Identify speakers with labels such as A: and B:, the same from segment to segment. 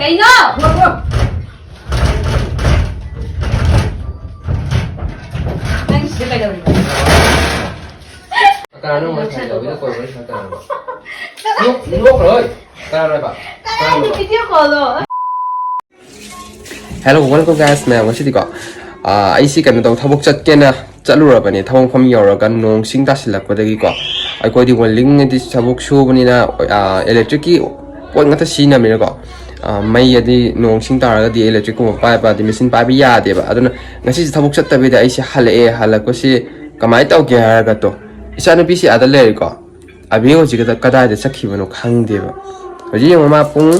A: Cái nó. Anh sẽ phải đâu?
B: Cái nó mới thành đầu với tôi mới thành đầu. Lúc rồi. Cái này bạn.
A: Cái này thì video call rồi.
B: Hello, welcome guys. मैं वैसे दिखा ऐसी करने तो थबक चट के ना चलू रहा बने थबक फम योर का नोंग सिंग तासिल लग पड़ेगी को आई कोई दिवाली लिंग ने दिस थबक शो बनी ना इलेक्ट्रिक की कोई ना तो सीन मेरे को मैं यदि नोंग सिंग तारा दी इलेक्ट्रिक को पाए पाए मशीन पाए भी याद है बा अदुन ngasi थबक चट तबे दा ऐसे हल को से कमाई तो क्या है का तो इसा ने पीसी आदर ले को अभी हो जी का कदा दे सखी बनो खांग दे बा जी ममा पुंग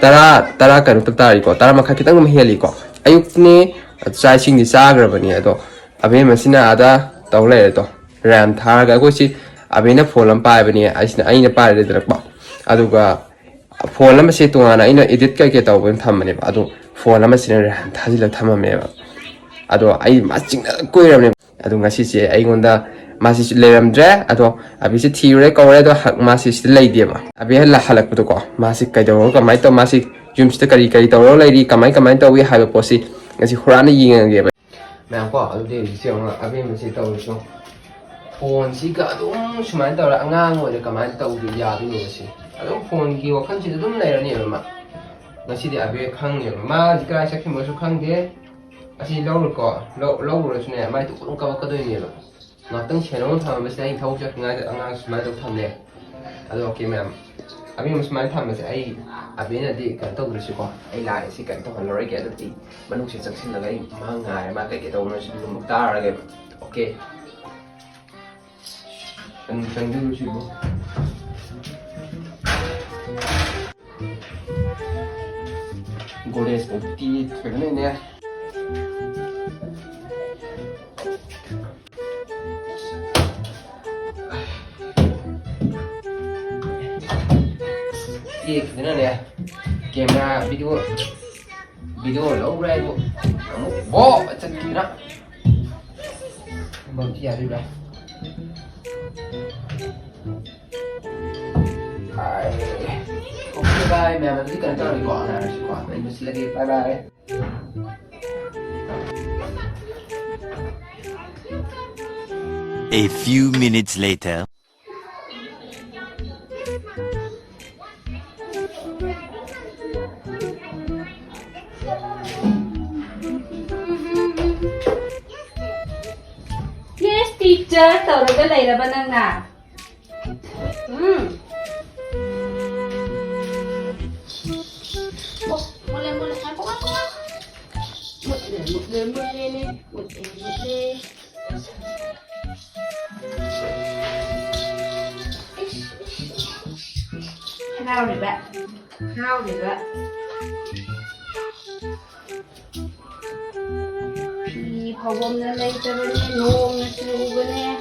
B: तरा कनु तक तारी को तरा मखा कितंग हेली को अयुक्ने चाइसिंग नि चाग्रबनी अदो अबे मसिना आदा तौले तो रैम थारगा कोसी अबेना फोन लम पाइबनी आइसना आइना पाइरे दरकबा अदुगा फोन लम से तोना आइना एडिट के तौबन थमने अदु फोन लम सिना रैम थाजिल थममे अदो आई माचिंग कोइरबने अदु ngasi se aigonda masi leramdre ado abisi thiure kawre do hak masi leideba abi la halak puto ko masi kaidoro kamai to masi jumsta kari tawro leiri kamai to wi haiba posi ngasi hurana yingage ba ma'am को अदुदे सिंगा अबे मसे तौरसो phone सी का अदुम सुमाइन तौरा अंगांग ओइरे कमाइन तौदि याबिनि मसे अदुम phone की वखन सि अदुम लेरनि मा ngasi de abe khangye ma jikra sakhi mosu khangde asi lawruko lawrusne mai tu kun ka ka doi ni ba ngakang cheno thama mase ai thau chak ngai angang sumai to thamne ado okay ma'am abi musmai tham mase ai abe na di kan to rusi ko ai la si kan to lori ke ado ti manung se chaksin lagai ma ngai ma ka ke to no si lum ta ra ge okay an du rusi bo goles ti thene ne cái này camera video lâu ra luôn bố chân kia đó bấm chia đi đây ok bye mẹ mình chỉ cần cho đi gọi này mình sẽ đi bye bye
C: A few minutes later.
A: Yes, teacher. Tawag ka Layla ba nang na? Oh, mula. Ako. Muli. How did that? Phao bom na lấy cho bên này nôm na siêu bên này,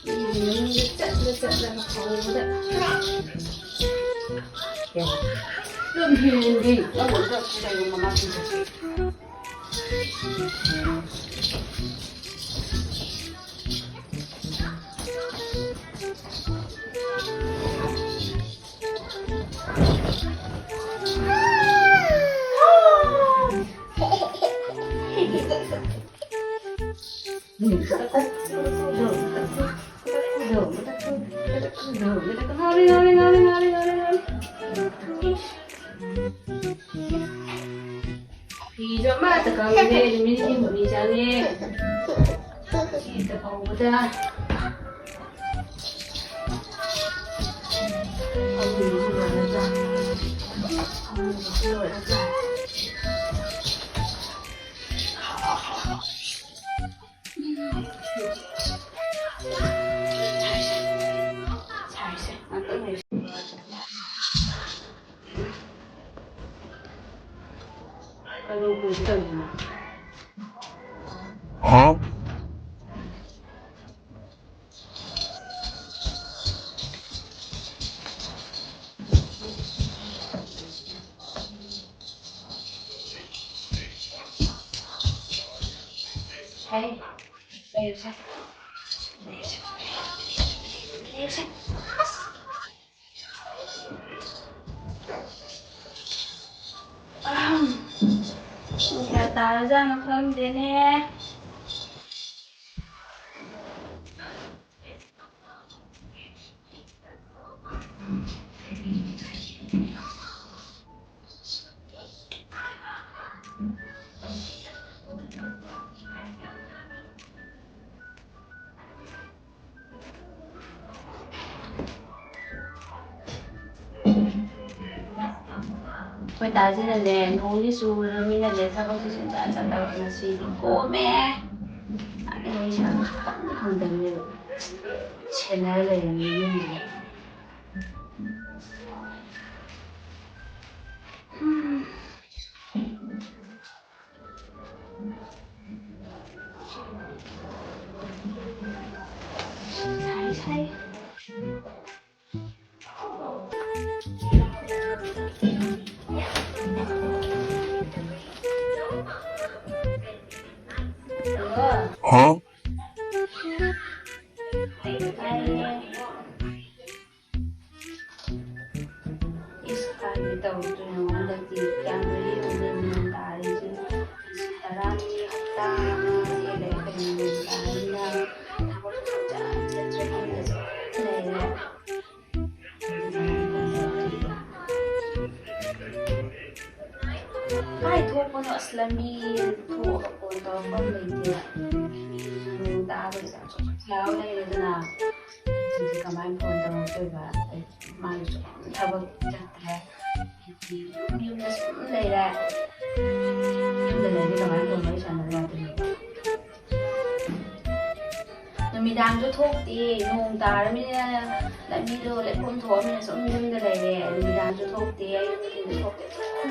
A: mình chặt ra phao đó. Đừng hiền đi, nó muốn cho cái này mà mắc gì. Pijama tak kami ni mini jani. Kita kau dah. Kamu ni mana dah? Kamu ni mana dah?
C: Huh?
A: Hey, đây xem. ꯆꯥꯖꯥꯅ ꯈꯪꯗꯦꯅꯦ. Hồi ta chỉ là đèn uống đi xu rồi mình là đèn sao không chỉ chúng ta chẳng đâu mà suy thì cô mẹ anh ấy chẳng không đừng như trên này là như gì sai sai
C: Huh?
A: Iskan tàu tu yang ada di kamera yang dari tu sekarang ni kita masih ada kemudian takut kerja Hai thuốc con họ slimy thuốc con tao con mình thì người ta bây giờ theo đây là thế nào thì cảm ơn con tao tôi và mai theo vâng chắc là nhưng mà đây là nhưng đây là cái cảm ơn con mấy sản là từ mình đang cho thuốc thì nông ta đó mình lại đi đâu lại không thuốc mình sống nhưng đây này mình đang cho thuốc thì mình thuốc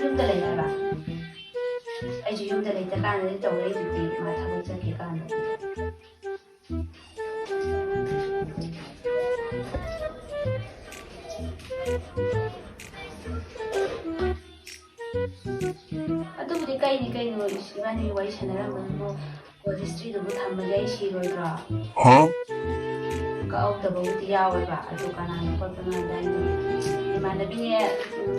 A: nhưng đây này bà ai chỉ dùng để cái can để trồng lấy thì mà thằng chơi cái can Atau budi cây người chỉ ban đi quay channel mình mua của history được tham gia cái gì rồi đó.
C: Huh?
A: Kau dah bawa dia awak atau kan anak kau pernah ada di mana bini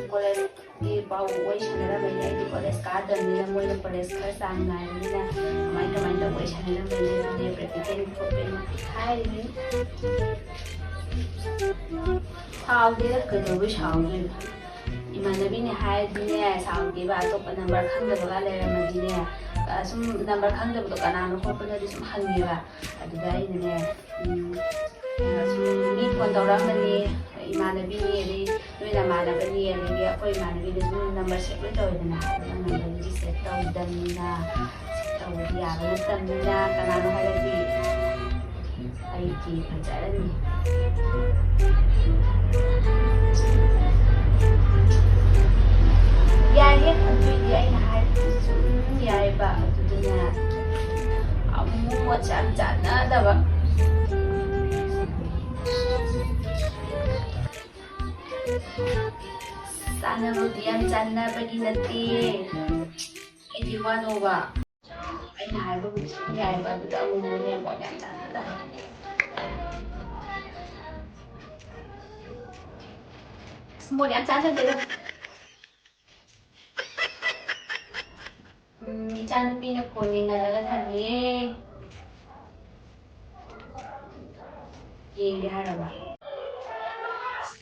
A: kalau di bawah wajah channel mana di kalau sekarang ni lah mula kalau sekarang sana ni lah main dah wajah channel mana dia berfikir untuk hai ni tahu dia kerja tahu dia di mana bini hai bini tahu dia atau number kan dah berada dalam bini sum number kan dah berada anak kau pernah di sum hang dia ada dah ini mi phone tàu răng này imanabi này đây là imanabi này đây là કોઈ imanabi này number set với tôi là number đi set tàu đâm na set tàu đi à với đâm na cái nào nó hay là gì ai chỉ phải trả đấy dài hết anh tuy anh hai dài bà tụi nhà ông mua chán chán á đâu ạ Sana rutian sana bagi nanti ini wano ba ay nahai ba betul umumnya banyak sana semua yang sana saja Chan pina kuning na lang hani Yang diharap ba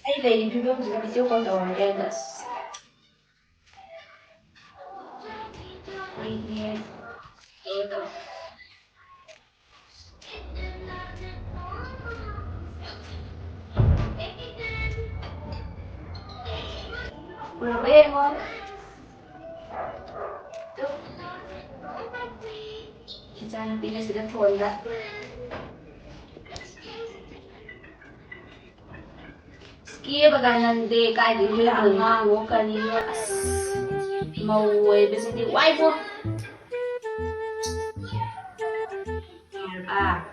A: Ay, lady, people who's going to be so close to our agendas. Right here. Ito. Wala ba yan mo? Ito. Diyan ang pinas sila fonda. Kia baga nande kai di hila nga ngo kanino as mauwe besi di wai po ah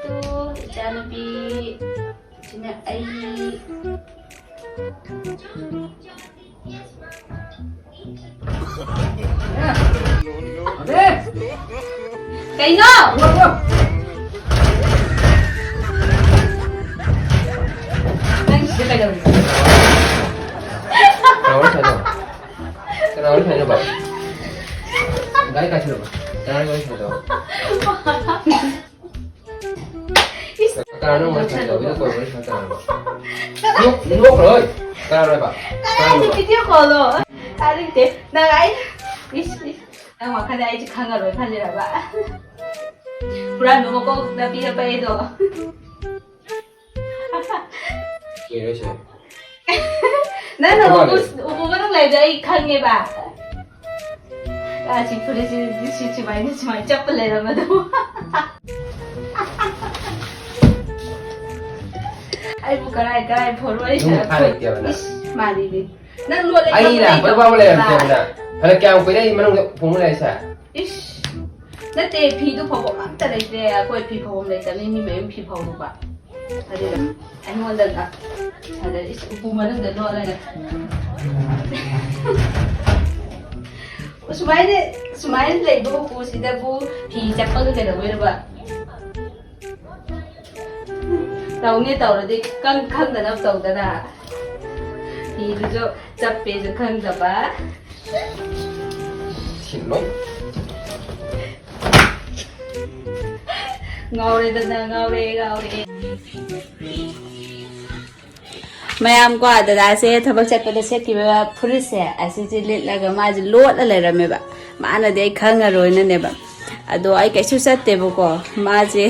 A: tu jangan bi cina ai Kayo no! Kenapa saja? Kenapa
B: ai cả chưa mà cái này phải đâu cái nó mới phải đâu biết coi mới phải đâu lúc rồi cái này bà
A: cái này thì tiêu cổ rồi cái này thì na cái đang mà cái này chỉ khăn rồi khăn gì là bà Bulan nó có đặc biệt bây giờ
B: gì đấy chứ
A: nãy nó ubu vẫn lại đây khăn nghe bà chỉ phụ nữ chỉ mày chấp lại rồi mà đâu ai bu cái phổ rồi mà đi nó luôn đấy
B: ai là bữa qua lại làm chuyện nè hay là kéo cái đây mà nó phun lại sao
A: nãy té phi du phổ mà tại đây té coi phi phổ này tại nên mình phi phổ đúng không tại đây anh muốn đừng à tại đây ubu mà đừng đừng lo này Sumai lấy bố bố sĩ đã bố thì chắc có cái đầu vậy ba tàu nghe tàu là đi căng căng là tàu đó là thì rồi chấp về rồi căng đó ba
B: xin lỗi
A: ngầu đây ngầu đây mayam ko adada se thabak chat pada set ki ba puris se asiji lit laga ma ji lot la le me ba mana de khanga roi na ne ba ado ai kai su sat te bo ko ma ji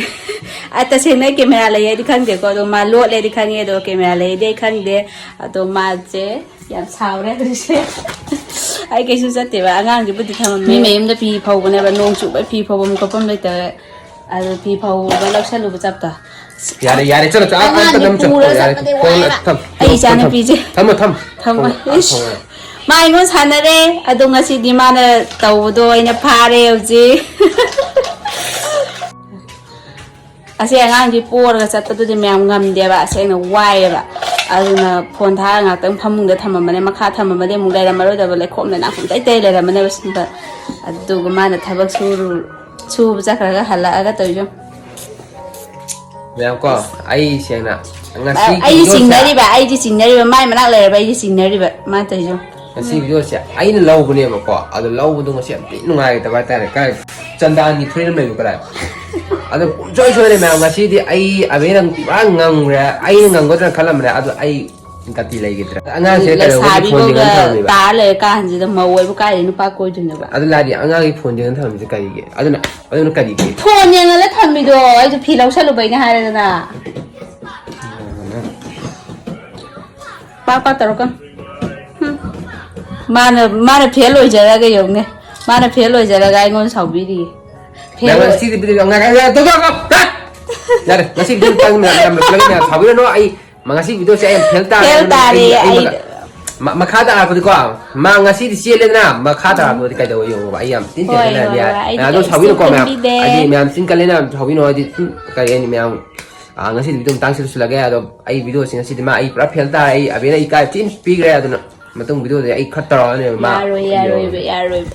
A: ata se na camera la ye di khang de ko do ma lot le di khang ye do camera la ye de khang de ado ma je yam sao re se ai kai su sat te ba angang ji bu di tham mi me da pi phau ne ba nong chu ba pi phau bom ko pam le ta ado pi phau ba lak sa lu ba chap ta
B: यार चलो चलो आप तब चलो यार थम
A: ai cha na pi je
B: थम
A: mai ngon sanare ado ngasi di mana tau do ina phare uji ase angang di por ga sat tu di myam ngam de ba ase na wai ba aduna phone tha nga tang phamung da thamma mane makha thamma mane mu lai ra maro da ba le khom na na khum tai tai le ra mane ba sin ba adu ga mana thabak su ja khara ga hala aga to jo
B: mẹ có ai xem nè
A: ai chính nari ba mai mà nãy lời ai chính nari ba mai thấy chưa
B: ngasi video sẽ ai nó lâu cái này mà có ở lâu cái東西bị nó ngay tại vậy tại cái chân đan như thế này cái này ở đó chơi này mà ngasi thì ai ở bên đang ngang ra ai ngang có khá là mà ở đó ai cái gì lấy cái đó anh nghe sẽ cái
A: phone tiếng Anh thôi ta lời ca gì đó mà quay cái nó pa coi chừng ba
B: ở đó là đi anh nghe phone tiếng Anh thôi mình cái gì ở đó nó cái gì
A: phone tiếng Anh là thằng mình đó ai cho phi lâu sao lúc bây giờ hay là na pa tao con mà phía lối giờ ra cái giống này mà phía lối giờ ra cái ngon sầu bí đi
B: phía lối xí thì bây giờ ngay cái tôi không ra đây ngasi video tăng làm được cái này sầu bí nó ai mà ngasi video sẽ em phiền ta
A: đi ai
B: mà khá ta có đi qua mà ngasi thì chia lên na mà khá ta có đi cái đầu dùng vậy em tin tưởng là đi à tôi sầu bí nó còn mà ai mà xin cái lên na sầu bí nó đi cái này mà ngasi video tăng sửa lại cái đó ai video xin ngasi thì mà ai rất phiền ta ai bên này cái team speaker đó mà tung video thì ai khát ta rồi mà
A: rồi